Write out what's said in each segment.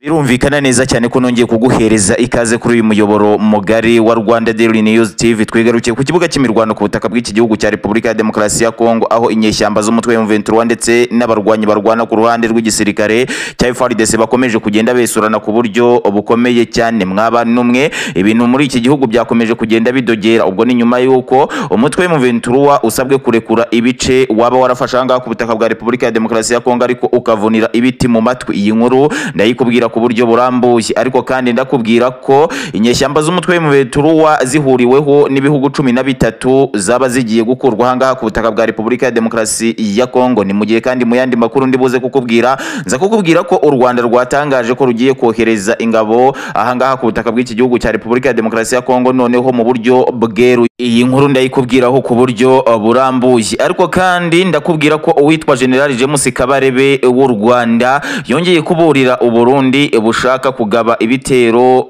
Birumvikana neza cyane ko nongeye kuguhereza ikaze kuri uyu muyoboro mugari wa Rwanda Daily News TV. Twigarukiye ku kibuga cy'imirwano ku butaka bw'iki gihugu cya Repubulika ya Demokarasi ya Kongo, aho inyeshyamba z'umutwe wa M23 ndetse n'abarwanyi barwana ku ruhande rw'igisirikare cya FARDC bakomeje kugenda besurana ku buryo bukomeye cyane. Mwaba numwe ibintu muri iki gihugu byakomeje kugenda bidogera, ubwo ni nyuma yuko umutwe wa M23 usabwe kurekura ibice waba warafashe ahangaha ku butaka bwa Repubulika ya Demokarasi ya Kongo, ariko ukavunira ibiti mu matwi. Iyi nkuru ndayikubwira ku buryo burambuye, ariko kandi ndakubwira ko inyeshyamba z'umutwe M23 zihuriweho n'ibihugu 13 zaba zigiye gukurwa ahangaha ku butaka bwa Repubulika ya Demokarasi ya Kongo. Ni mu gihe kandi mu yandi makuru ndibuze kukubwira, nza kukubwira ko u Rwanda rwatangaje ko rugiye kohereza ingabo ahangaha ku butaka bw'iki gihugu cya Repubulika ya Demokarasi ya Kongo, noneho mu buryo bweru. Iyi nkuru ndayikubwiraho ku buryo burambuye, ariko kandi ndakubwira ko uwitwa General James Kabarebe w'u Rwanda yongeye kuburira u Burundi bushaka kugaba ibitero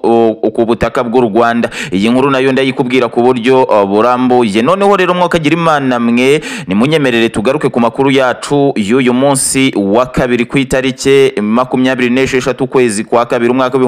ku butaka bw'u Rwanda. Iyi nkuru nayo ndayikubwira ku buryo burambuye. Noneho rero mwokagira Imana mwe, ni munyemerere tugaruke ku makuru yacu y'uyu munsi wa kabiri ku itarike 26 kwezi kwa kabiri umwaka wa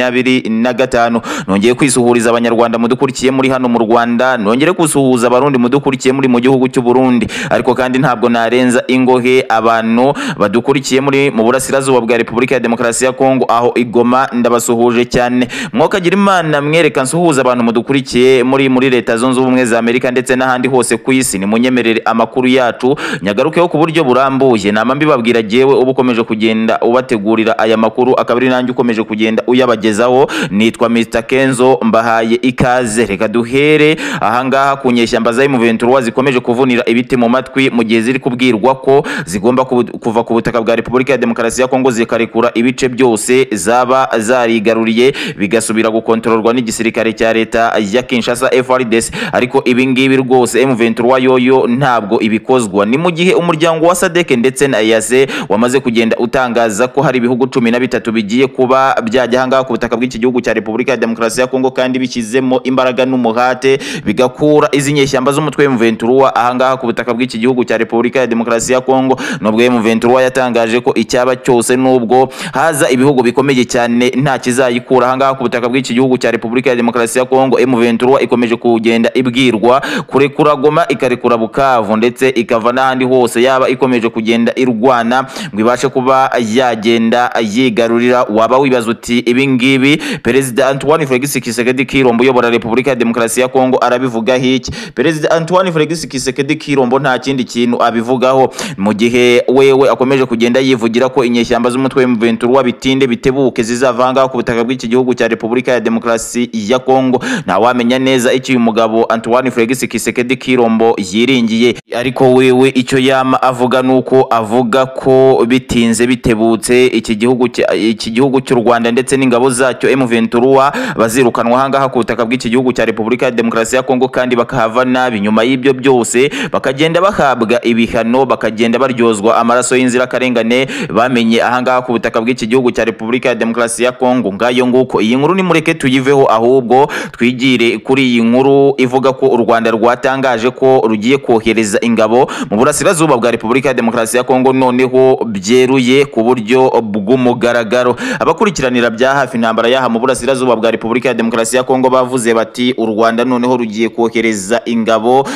2025. Nongeye kwisuhuriza abanyarwanda mudukurikiye muri hano mu Rwanda, nongere kusuhuza abarundi mudukurikiye muri mu gihugu cy'u Burundi, ariko kandi ntabwo narenza ingohe abantu badukurikiye muri mu burasirazuba bwa Repubulika ya Demokarasi ya Kongo, aho Igoma ndabasuhuje cyane. Mwokagira Imana mwereka nsuhuza abantu mudukurikiye muri Leta Zunze Ubumwe za Amerika ndetse n'ahandi hose ku isi. Ni munyemerere amakuru yacu nyagarukeho ku buryo burambuye. Nama mbibabwira jewe ubu ukomeje kugenda ubategurira aya makuru, akabiri nanjye ukomeje kugenda uyabagezaho. Nitwa Mr Kenzo, mbahaye ikaze. Reka duhere ahangaha ku nyeshyamba za M23 zikomeje kuvunira ibiti mu matwi mu gihe ziri kubwirwa ko zigomba kuva ku butaka bwa Repubulika ya Demokarasi ya Kongo zikarekura ibice byose zaba zarigaruriye bigasubira gukontororwa n'igisirikare cya leta ya Kinshasa FARDC. Ariko ibi ngibi rwose M23 yoyo ntabwo ibikozwa. Ni mu gihe umuryango wa SADC ndetse na EAC wamaze kugenda utangaza ko hari ibihugu 13 bigiye kuba byajya ahangaha ku butaka bw'iki gihugu cya Repubulika ya Demokarasi ya Kongo, kandi bikizemo imbaraga n'umuhate bigakura izi nyeshyamba z'umutwe M23 ahangaha ku butaka bw'iki gihugu cya Repubulika ya Demokarasi ya Kongo. Nubwo M23 yatangaje ko icyaba cyose nubwo haza ibihugu bikomeye cyane nta kizayikura ahangaha ku butaka bw'iki gihugu cya Repubulika ya Demokarasi ya Kongo, M23 ikomeje kugenda ibwirwa kurekura Goma, ikarekura Bukavu ndetse ikava n'ahandi hose yaba ikomeje kugenda irwana ngo ibashe kuba yagenda yigarurira. Waba wibaza uti ibi ngibi Perezida Antoine Felix Tshisekedi Tshilombo uyobora Repubulika ya Demokarasi ya Kongo arabivugaho iki? Perezida Antoine Felix Tshisekedi Tshilombo nta kindi kintu abivugaho, mu gihe wewe akomeje kugenda yivugira ko inyeshyamba z'umutwe M23 bitinde bitebuke zizavanga ku butaka bw'iki gihugu cya Repubulika ya Demokarasi ya Kongo. Nta wamenya neza icyo uyu mugabo Antoine Felix Tshisekedi Tshilombo yiringiye, ariko wewe icyo yama avuga nuko avuga ko bitinze bitebutse iki gihugu cy'u Rwanda ndetse n'ingabo zacyo M23 bazirukanwa ahangaha ku butaka bw'iki gihugu cya Repubulika ya Demokarasi ya Kongo, kandi bakahava nabi. Nyuma y'ibyo byose bakagenda bahabwa ibihano, bakagenda baryozwa amaraso y'inzirakarengane bamenye ahangaha ku butaka bw'iki gihugu cya Repubulika ya Demokarasi ya Kongo. Ngayo nguko iyi nkuru ni mureke tuyiveho, ahubwo twigire kuri iyi nkuru ivuga ko u Rwanda rwatangaje ko rugiye kohereza ingabo mu burasirazuba bwa Repubulika ya Demokarasi ya Kongo, noneho byeruye ku buryo bw'umugaragaro. Abakurikiranira bya hafi intambara yaha mu burasirazuba bwa Repubulika ya Demokarasi ya Kongo bavuze bati u Rwanda noneho rugiye kohereza ingabo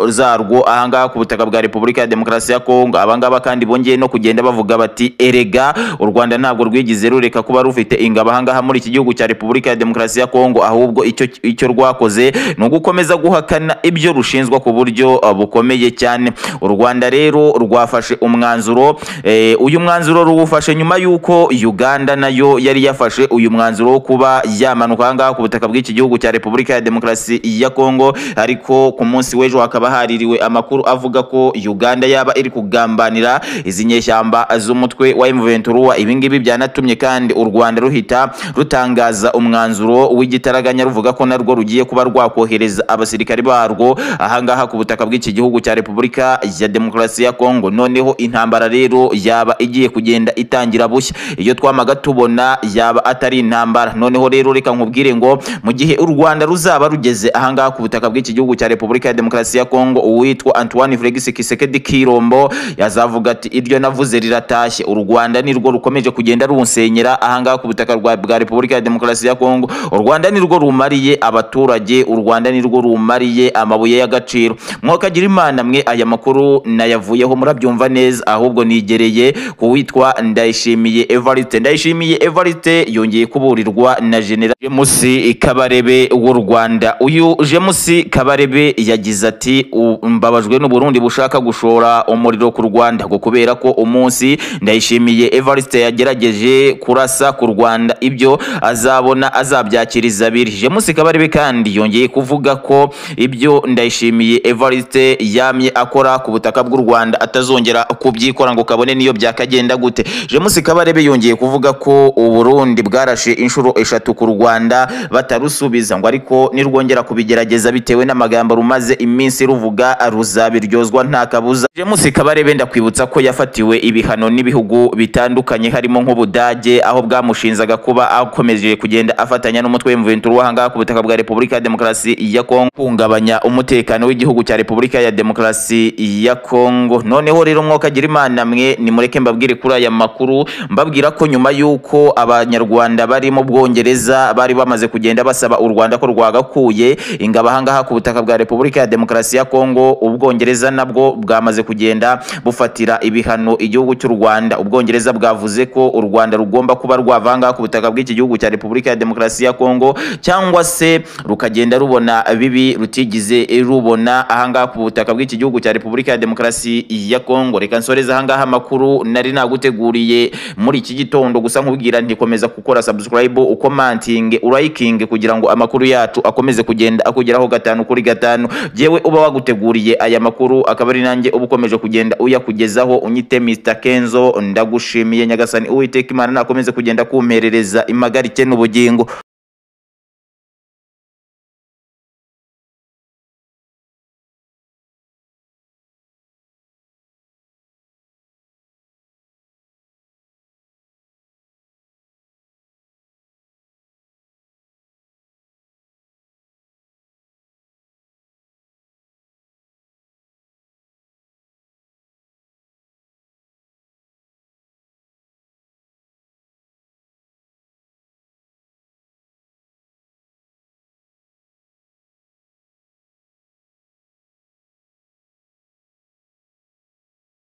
zarwo ahangaha ku butaka bwa Repubulika ya Demokarasi ya Kongo. Abangaba kandi bongeye no kugenda bavuga bati erega u Rwanda ntabwo rwigize rureka kuba rufite ingabo ahangaha muri iki gihugu cya Repubulika ya Demokarasi ya Kongo, ahubwo icyo rwakoze ni ugukomeza guhakana ibyo rushinzwa ku buryo bukomeye cyane. U Rwanda rero rwafashe umwanzuro, uyu mwanzuro ruwufashe nyuma y'uko Uganda nayo yari yafashe uyu mwanzuro wo kuba yamanuka ahangaha ku butaka bw'iki gihugu cya Repubulika ya Demokarasi ya Kongo. Ariko ku munsi w'ejo hakaba haririwe amakuru avuga ko Uganda yaba iri kugambanira izi nyeshyamba z'umutwe wa M23. Ibi ngibi byanatumye kandi u Rwanda ruhita rutangaza umwanzuro w'igitaraganya ruvuga ko narwo rugiye kuba rwakohereza abasirikari barwo ahangaha ku butaka bw'iki gihugu cya Repubulika ya Demokarasi ya Kongo. Noneho intambara rero yaba igiye kugenda itangira bushya, iyo twamaga tubona yaba atari intambara. Noneho rero reka nkubwire ngo mu gihe u Rwanda ruzaba rugeze ahangaha ku butaka bw'iki gihugu cya Repubulika ya Demokarasi ya Kongo, uwitwa Antoine Felix Tshisekedi Tshilombo yazavuga ati iryo navuze riratashye, u Rwanda ni nirwo rukomeje kugenda runsenyera ahangaha ku butaka bwa Repubulika ya Demokarasi ya Kongo. U Rwanda nirwo rumariye abaturage, u Rwanda nirwo rumariye amabuye y'agaciro. Mwokagira Imana mwe, aya makuru nayavuyeho murabyumva neza, ahubwo nigereye kuwitwa Ndayishimiye Evariste. Ndayishimiye Evariste yongeye kuburirwa na General James Kabarebe w'u Rwanda. Uyu James Kabarebe yagize ati mbabajwe n'u Burundi bushaka gushora umuriro ku Rwanda ngo kubera ko umunsi Ndayishimiye Evariste yagerageje kurasa ku Rwanda ibyo azabona azabyakiriza abiri. James Kabarebe kandi yongeye kuvuga ko ibyo Ndayishimiye Evariste yamye akora ku butaka bw'u Rwanda atazongera kubyikora ngo kabone niyo byakagenda gute. James Kabarebe yongeye kuvuga ko u Burundi bwarashe inshuro 3 ku Rwanda batarusubiza ngo ariko nirwongera kubigerageza bitewe n'amagambo rumaze iminsi ruvuga ruzabiryozwa nta kabuza. James Kabarebe ndakwibutsa ko yafatiwe ibihano n'ibihugu bitandukanye harimo nk'Ubudage, aho bwamushinzaga kuba akomeje kugenda afatanya n'umutwe w'M23 wahanga ku butaka bwa Repubulika ya Demokarasi ya Kongo kungabanya umutekano w'igihugu cya Repubulika ya Demokarasi ya Kongo. Noneho rero Mwokagira Imana mwe, nimureke mbabwire kuri aya makuru, mbabwira ko nyuma yuko abanyarwanda bari mu Bwongereza bari bamaze kugenda basaba u Rwanda ko rwagakuye ingabo ahangaha ku butaka bwa Repubulika ya Demokarasi ya Kongo, Ubwongereza nabwo bwamaze kugenda bufatira ibihano igihugu cy'u Rwanda. Ubwongereza bwavuze ko u Rwanda rugomba kuba rwavanga ku butaka bw'iki gihugu cya Repubulika ya Demokarasi ya Kongo, cyangwa se rukagenda rubona bibi rutigize rubona ahangaha ku butaka bw'iki gihugu cya Repubulika ya Demokarasi ya Kongo. Reka nsoreza ahangaha amakuru nari naguteguriye muri iki gitondo, gusa nkubwira ntikomeza gukora subscribe, ukomanting, uriking kugira ngo amakuru yacu akomeze kugenda akugeraho 5 kuri 5. Jewe uba waguteguriye aya makuru akaba ari nanjye uba ukomeje kugenda uyakugezaho. Unyite Mr Kenzo, ndagushimiye. Nyagasani Uwiteka Imana nakomeze kugenda kumperereza impagarike n'ubugingo.